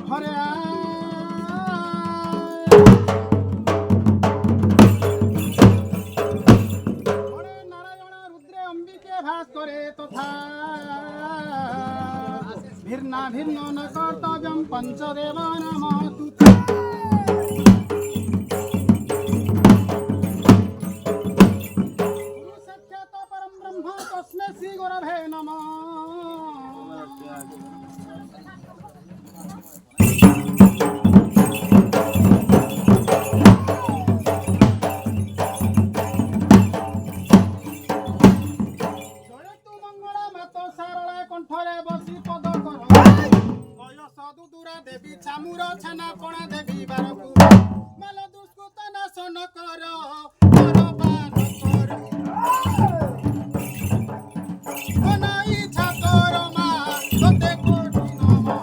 ঘরে নারায়ণ রুদ্রে অম্বিকে ভাস করে তথা ভিন্না ভিন্ন ন কর্তব্যম পঞ্চদেব নমস্তু সাক্ষাৎ পরম ব্রহ্ম তস্मै শ্রী গুরবে নমঃ। কণ্ঠরে বসি পদ কর বয়স দুদুরা দেবী চামুর ছানা পଣା দেবী বারকু মাল দুষ্কৃত নাশন কর পরপান কর মন ইচ্ছা কর মা তোতে কোটি নমঃ।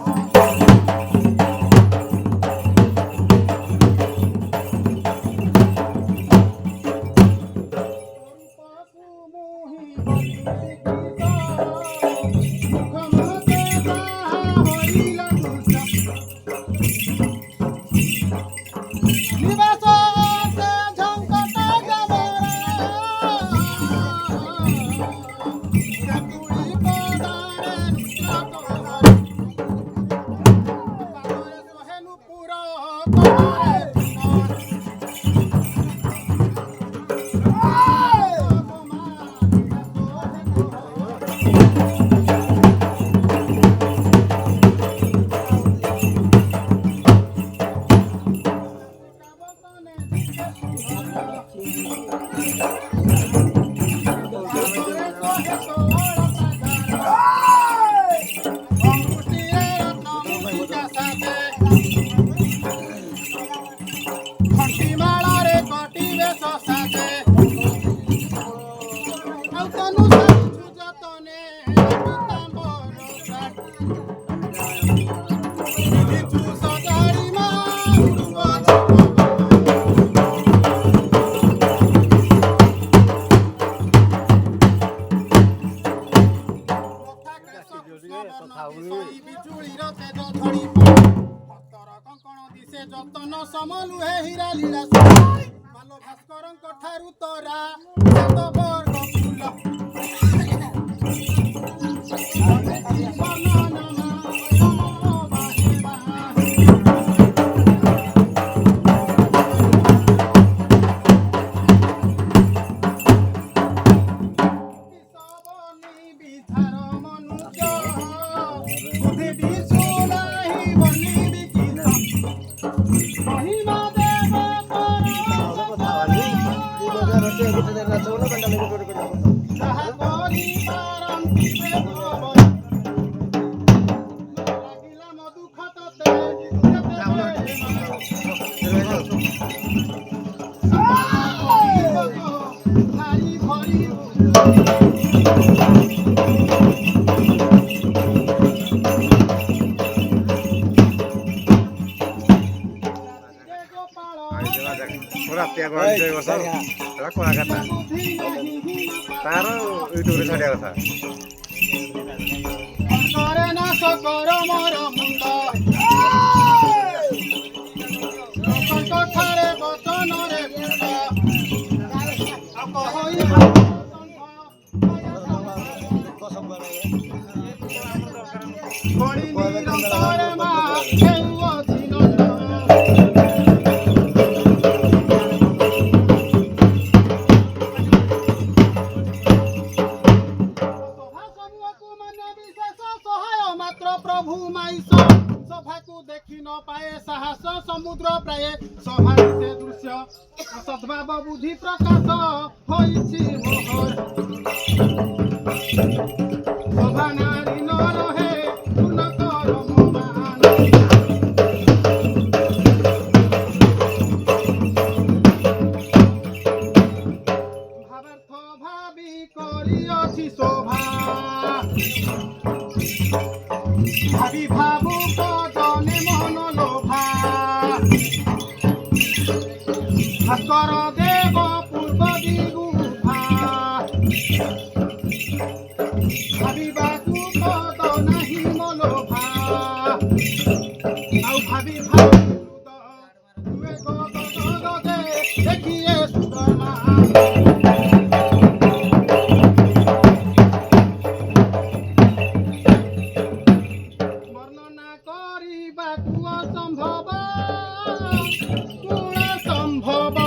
যতন সমলুহে হীরা লীলা মাল ভাস্করଙ୍କ ଠାରୁ ତରା ସାତ ବର୍ଗ ଫୁଲ तार यूट्यूब छाड़िया कथा करे ना सकर मोर मुंड कथारे बचन रे प्रभु माइस सभा को देखी न पाए साहस समुद्र प्राय सभा से दृश्य सद्भाव बुद्धि प्रकाश होइछि मोहर सभा नारी न रहे गुण कर मान भावार्थ भावी करिअछि शोभा भावी भावुक जने मन लोभा भास्कर देव पूर्व दिगुभा भाविबाकु पद नाही मोलोभा आउ ভাবি ভাবি তুয়ে গদে দেখিয়ে সুদমা বর্ণনা କରିବାକୁ ଅସମ୍ଭବ ଗୁଣ ସମ୍ଭବ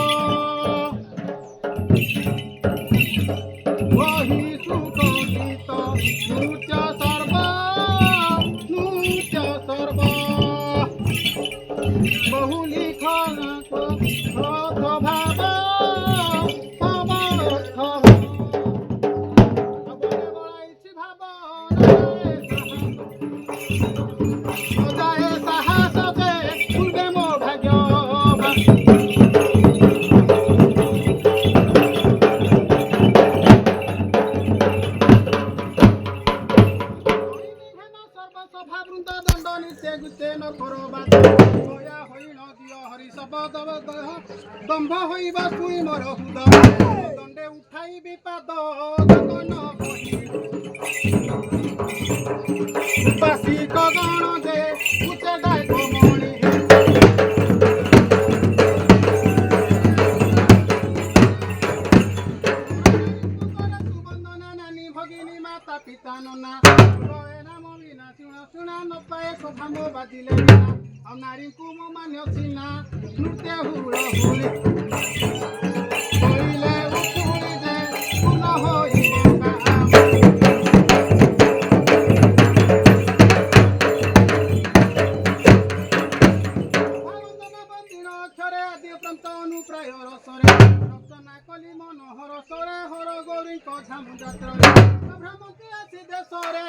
ବହି ସୁଖ ଗୀତ ନୃତ୍ୟ ସର୍ବ ବହୁ ଲିଖନ ଅର୍ଥ ଭାବ ଅବର୍ଥ ଭାବରେ ବଳାଇଛି ସଜାଏ ସାହସ ଦେ ପୂର୍ବେ ମୋ ଭାଗ୍ୟ ସଭାବୃନ୍ଦ ଦଣ୍ଡ ନିତ୍ୟ ଗୁତେ ନ କରବାଦ ଦୟା ହୋଇ ନ ଦିଅ ହରି ଶବଦ ଦମ୍ଭ ହୋଇବା ଶୁଇ ମୋର ହୃଦୟ ଦଣ୍ଡେ ଉଠାଇବି ପାଦ ଜଗନ ବାସି କଗଣ ଦେ ଉଚ୍ଚ ଗାୟ ମଣି ବନ୍ଦନା ନାନୀ ଭଗିନୀ ମାତା ପିତା ନନା ଶୁଣା ନ ପାଏ ସଭା ମୋ ବାଜିଲେ ବିନା ଆଉ ନାରୀଙ୍କୁ ମୋ ମାନ୍ୟ ସିନା ନୃତ୍ୟ ହୁଳ ହୁଳି କହିଲେ ଉକୁଳି ଯେ ପୁନ ହୋଇବ ବନ୍ଦିଣ ଅକ୍ଷରେ ଆଦି ପ୍ରାନ୍ତ ଅନୁପ୍ରାୟ ରସରେ ରଚନା କଲି ମନୋହର ସରେ ହର ଗୌରୀଙ୍କ ଝାମୁ ଯାତ୍ରାରେ ଭ୍ରମନ୍ତି ଆସି ଦେଶରେ